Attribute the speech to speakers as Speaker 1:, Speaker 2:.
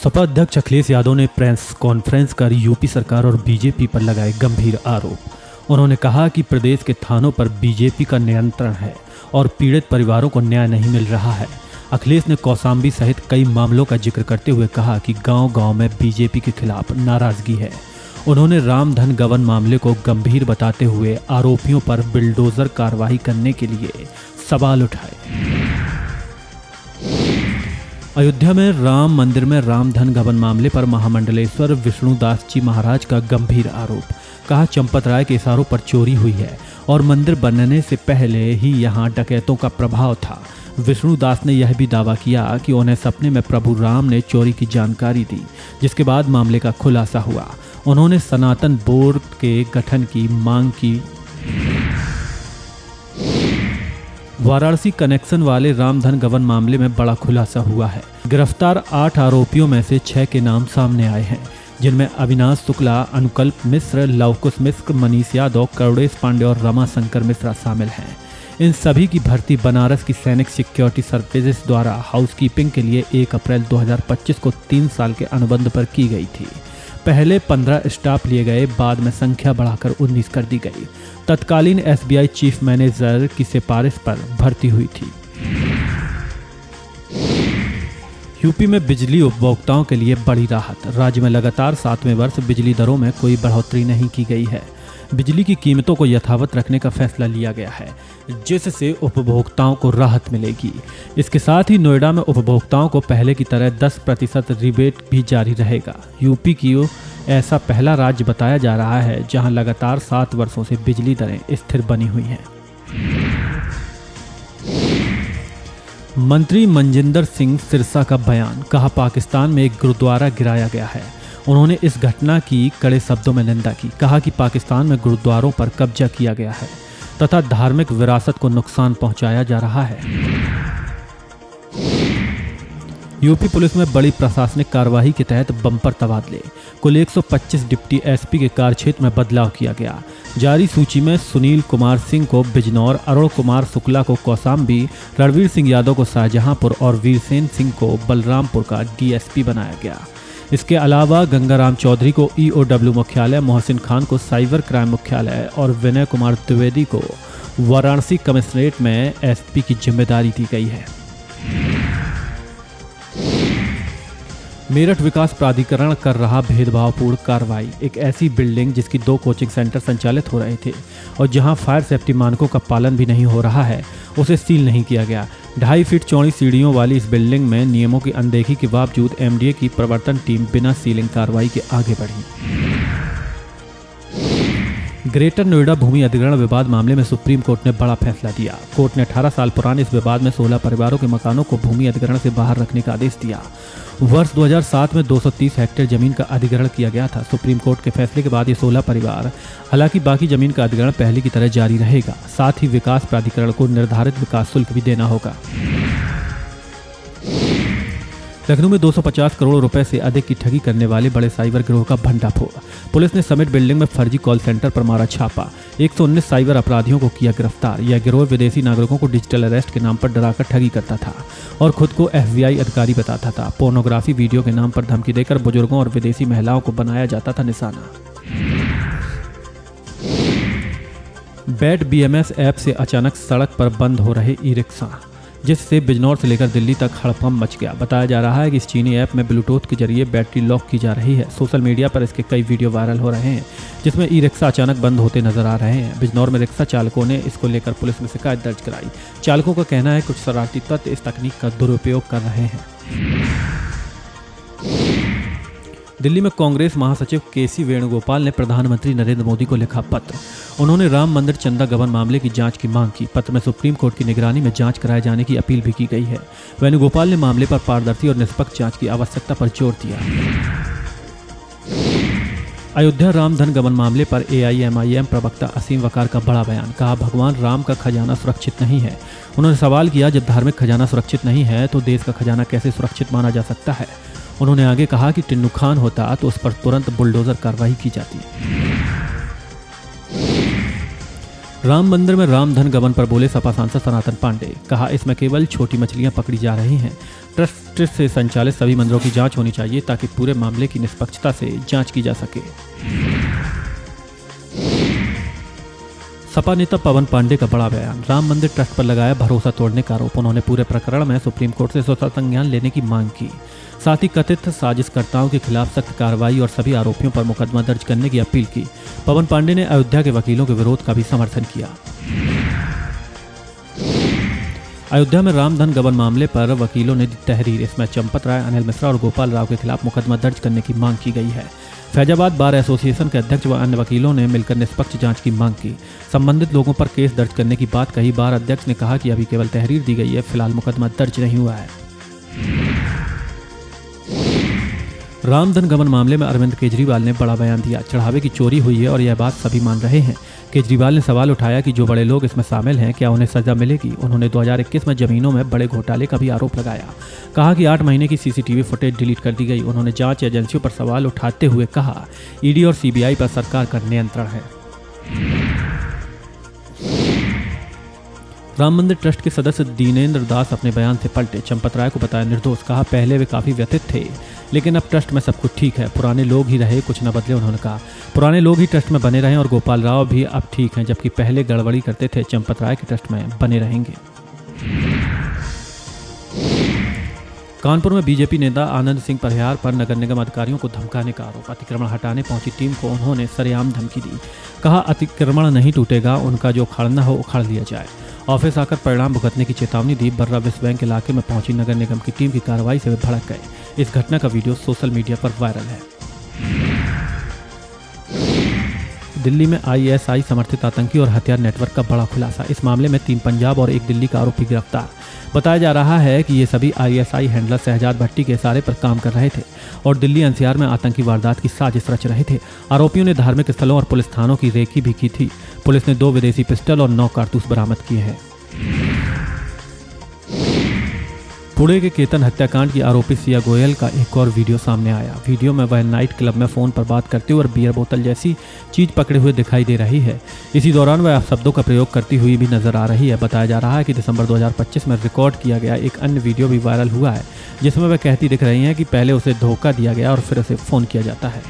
Speaker 1: सपा अध्यक्ष अखिलेश यादव ने press conference कर यूपी सरकार और बीजेपी पर लगाए गंभीर आरोप। उन्होंने कहा कि प्रदेश के थानों पर बीजेपी का नियंत्रण है और पीड़ित परिवारों को न्याय नहीं मिल रहा है। अखिलेश ने कौशाम्बी सहित कई मामलों का जिक्र करते हुए कहा कि गांव-गांव में बीजेपी के खिलाफ नाराजगी है। उन्होंने रामधन गबन मामले को गंभीर बताते हुए आरोपियों पर बुलडोजर कार्रवाई करने के लिए सवाल उठाए। अयोध्या में राम मंदिर में रामधन गबन मामले पर महामंडलेश्वर विष्णुदास जी महाराज का गंभीर आरोप। कहा, चंपत राय के इशारों पर चोरी हुई है और मंदिर बनने से पहले ही यहां डकैतों का प्रभाव था। विष्णुदास ने यह भी दावा किया कि उन्हें सपने में प्रभु राम ने चोरी की जानकारी दी, जिसके बाद मामले का खुलासा हुआ। उन्होंने सनातन बोर्ड के गठन की मांग की। वाराणसी कनेक्शन वाले रामधन गबन मामले में बड़ा खुलासा हुआ है। गिरफ्तार 8 आरोपियों में से 6 के नाम सामने आए हैं, जिनमें अविनाश शुक्ला, अनुकल्प मिश्र, लवकुश मिश्र, मनीष यादव, करुणेश पांडे और रमाशंकर मिश्रा शामिल हैं। इन सभी की भर्ती बनारस की सैनिक सिक्योरिटी सर्विसेज द्वारा हाउसकीपिंग के लिए 1 अप्रैल 2025 को 3 साल के अनुबंध पर की गई थी। पहले 15 स्टाफ लिए गए, बाद में संख्या बढ़ाकर 19 कर दी गई। तत्कालीन एसबीआई चीफ मैनेजर की सिफारिश पर भर्ती हुई थी। यूपी में बिजली उपभोक्ताओं के लिए बड़ी राहत। राज्य में लगातार 7वें वर्ष बिजली दरों में कोई बढ़ोतरी नहीं की गई है। बिजली की कीमतों को यथावत रखने का फैसला लिया गया है, जिससे उपभोक्ताओं को राहत मिलेगी। इसके साथ ही नोएडा में उपभोक्ताओं को पहले की तरह 10% रिबेट भी जारी रहेगा। यूपी की ऐसा पहला राज्य बताया जा रहा है जहां लगातार 7 वर्षों से बिजली दरें स्थिर बनी हुई हैं। मंत्री मनजिंदर सिंह सिरसा का बयान। कहा, पाकिस्तान में एक गुरुद्वारा गिराया गया है। उन्होंने इस घटना की कड़े शब्दों में निंदा की। कहा कि पाकिस्तान में गुरुद्वारों पर कब्जा किया गया है तथा धार्मिक विरासत को नुकसान पहुंचाया जा रहा है। यूपी पुलिस में बड़ी प्रशासनिक कार्रवाई के तहत बम्पर तबादले। कुल 125 डिप्टी एसपी के कार्यक्षेत्र में बदलाव किया गया। जारी सूची में सुनील कुमार सिंह को बिजनौर, अरुण कुमार शुक्ला को कौशाम्बी, रणवीर सिंह यादव को शाहजहांपुर और वीरसेन सिंह को बलरामपुर का डीएसपी बनाया गया। इसके अलावा गंगाराम चौधरी को ईओडब्ल्यू मुख्यालय, मोहसिन खान को साइबर क्राइम मुख्यालय और विनय कुमार द्विवेदी को वाराणसी कमिश्नरेट में एसपी की जिम्मेदारी दी गई है। मेरठ विकास प्राधिकरण कर रहा भेदभावपूर्ण कार्रवाई। एक ऐसी बिल्डिंग जिसकी 2 कोचिंग सेंटर संचालित हो रहे थे और जहां फायर सेफ्टी मानकों का पालन भी नहीं हो रहा है, उसे सील नहीं किया गया। 2.5 फीट चौड़ी सीढ़ियों वाली इस बिल्डिंग में नियमों की अनदेखी के बावजूद एमडीए की प्रवर्तन टीम बिना सीलिंग कार्रवाई के आगे बढ़ी। ग्रेटर नोएडा भूमि अधिग्रहण विवाद मामले में सुप्रीम कोर्ट ने बड़ा फैसला दिया। कोर्ट ने 18 साल पुराने इस विवाद में 16 परिवारों के मकानों को भूमि अधिग्रहण से बाहर रखने का आदेश दिया। वर्ष 2007 में 230 हेक्टेयर जमीन का अधिग्रहण किया गया था। सुप्रीम कोर्ट के फैसले के बाद ये 16 परिवार, हालांकि बाकी जमीन का अधिग्रहण पहले की तरह जारी रहेगा। साथ ही विकास प्राधिकरण को निर्धारित विकास शुल्क भी देना होगा। लखनऊ में 250 करोड़ रुपए से अधिक की ठगी करने वाले बड़े साइबर गिरोह का भंडाफोड़। पुलिस ने समिट बिल्डिंग में फर्जी कॉल सेंटर पर मारा छापा। 119 साइबर अपराधियों को किया गिरफ्तार। यह गिरोह विदेशी नागरिकों को डिजिटल अरेस्ट के नाम पर डराकर ठगी करता था और खुद को एफबीआई अधिकारी बताता था। पोर्नोग्राफी वीडियो के नाम पर धमकी देकर बुजुर्गों और विदेशी महिलाओं को बनाया जाता था निशाना। बैट बीएमएस ऐप से अचानक सड़क पर बंद हो रहे ई रिक्शा, जिससे बिजनौर से लेकर दिल्ली तक हड़कंप मच गया। बताया जा रहा है कि इस चीनी ऐप में ब्लूटूथ के जरिए बैटरी लॉक की जा रही है। सोशल मीडिया पर इसके कई वीडियो वायरल हो रहे हैं, जिसमें ई रिक्शा अचानक बंद होते नजर आ रहे हैं। बिजनौर में रिक्शा चालकों ने इसको लेकर पुलिस में शिकायत दर्ज कराई। चालकों का कहना है कुछ शरारती तत्व इस तकनीक का दुरुपयोग कर रहे हैं। दिल्ली में कांग्रेस महासचिव केसी वेणुगोपाल ने प्रधानमंत्री नरेंद्र मोदी को लिखा पत्र। उन्होंने राम मंदिर चंदा गबन मामले की जांच की मांग की। पत्र में सुप्रीम कोर्ट की निगरानी में जांच कराए जाने की अपील भी की गई है। वेणुगोपाल ने मामले पर पारदर्शी और निष्पक्ष जांच की आवश्यकता पर जोर दिया। अयोध्या रामधन गबन मामले पर एआईएमआईएम प्रवक्ता असीम वकार का बड़ा बयान। कहा, भगवान राम का खजाना सुरक्षित नहीं है। उन्होंने सवाल किया, जब धार्मिक खजाना सुरक्षित नहीं है तो देश का खजाना कैसे सुरक्षित माना जा सकता है। उन्होंने आगे कहा कि टिन्नू खान होता तो उस पर तुरंत बुलडोजर कार्रवाई की जाती। राम मंदिर में रामधन गबन पर बोले सपा सांसद सनातन पांडे। कहा, इसमें केवल छोटी मछलियां पकड़ी जा रही हैं। ट्रस्ट से संचालित सभी मंदिरों की जांच होनी चाहिए ताकि पूरे मामले की निष्पक्षता से जांच की जा सके। सपा नेता पवन पांडे का बड़ा बयान। राम मंदिर ट्रस्ट पर लगाया भरोसा तोड़ने का आरोप। उन्होंने पूरे प्रकरण में सुप्रीम कोर्ट से स्वतः संज्ञान लेने की मांग की। साथ ही कथित साजिशकर्ताओं के खिलाफ सख्त कार्रवाई और सभी आरोपियों पर मुकदमा दर्ज करने की अपील की। पवन पांडे ने अयोध्या के वकीलों के विरोध का भी समर्थन किया। अयोध्या में रामधन गबन मामले पर वकीलों ने दी तहरीर। इसमें चंपत राय, अनिल मिश्रा और गोपाल राव के खिलाफ मुकदमा दर्ज करने की मांग की गई है। फैजाबाद बार एसोसिएशन के अध्यक्ष व अन्य वकीलों ने मिलकर निष्पक्ष जांच की मांग की। संबंधित लोगों पर केस दर्ज करने की बात कही। बार अध्यक्ष ने कहा कि अभी केवल तहरीर दी गई है, फिलहाल मुकदमा दर्ज नहीं हुआ है। रामधन गबन मामले में अरविंद केजरीवाल ने बड़ा बयान दिया। चढ़ावे की चोरी हुई है और यह बात सभी मान रहे हैं। केजरीवाल ने सवाल उठाया कि जो बड़े लोग इसमें शामिल हैं, क्या उन्हें सजा मिलेगी। उन्होंने 2021 में जमीनों में बड़े घोटाले का भी आरोप लगाया। कहा कि 8 महीने की सीसीटीवी फुटेज डिलीट कर दी गई। उन्होंने जांच एजेंसियों पर सवाल उठाते हुए कहा, ईडी और सीबीआई पर सरकार का नियंत्रण है। राम मंदिर ट्रस्ट के सदस्य दीनेंद्र दास अपने बयान से पलटे। चंपत राय को बताया निर्दोष। कहा, पहले वे काफी व्यथित थे, लेकिन अब ट्रस्ट में सब कुछ ठीक है। पुराने लोग ही रहे, कुछ न बदले। उन्होंने कहा, पुराने लोग ही ट्रस्ट में बने रहे और गोपाल राव भी अब ठीक हैं, जबकि पहले गड़बड़ी करते थे। चंपत राय के ट्रस्ट में बने रहेंगे। कानपुर में बीजेपी नेता आनंद सिंह परिहार पर नगर निगम अधिकारियों को धमकाने का आरोप। अतिक्रमण हटाने पहुंची टीम को उन्होंने सरेआम धमकी दी। कहा, अतिक्रमण नहीं टूटेगा, उनका जो उखाड़ना हो उखाड़ लिया जाए। ऑफिस आकर परिणाम भुगतने की चेतावनी दी। बर्रा विश्व बैंक इलाके में पहुंची नगर निगम की टीम की कार्रवाई से वे भड़क गए। इस घटना का वीडियो सोशल मीडिया पर वायरल है। दिल्ली में आईएसआई समर्थित आतंकी और हथियार नेटवर्क का बड़ा खुलासा। इस मामले में 3 पंजाब और 1 दिल्ली का आरोपी गिरफ्तार। बताया जा रहा है कि ये सभी आईएसआई हैंडलर शहजाद भट्टी के इशारे पर काम कर रहे थे और दिल्ली एनसीआर में आतंकी वारदात की साजिश रच रहे थे। आरोपियों ने धार्मिक स्थलों और पुलिस थानों की रेकी भी की थी। पुलिस ने 2 विदेशी पिस्टल और 9 कारतूस बरामद किए हैं। पुणे के केतन हत्याकांड की आरोपी सिया गोयल का एक और वीडियो सामने आया। वीडियो में वह नाइट क्लब में फोन पर बात करते हुए और बियर बोतल जैसी चीज पकड़े हुए दिखाई दे रही है। इसी दौरान वह अपशब्दों का प्रयोग करती हुई भी नजर आ रही है। बताया जा रहा है कि दिसंबर 2025 में रिकॉर्ड किया गया एक अन्य वीडियो भी वायरल हुआ है, जिसमें वह कहती दिख रही हैं कि पहले उसे धोखा दिया गया और फिर उसे फोन किया जाता है।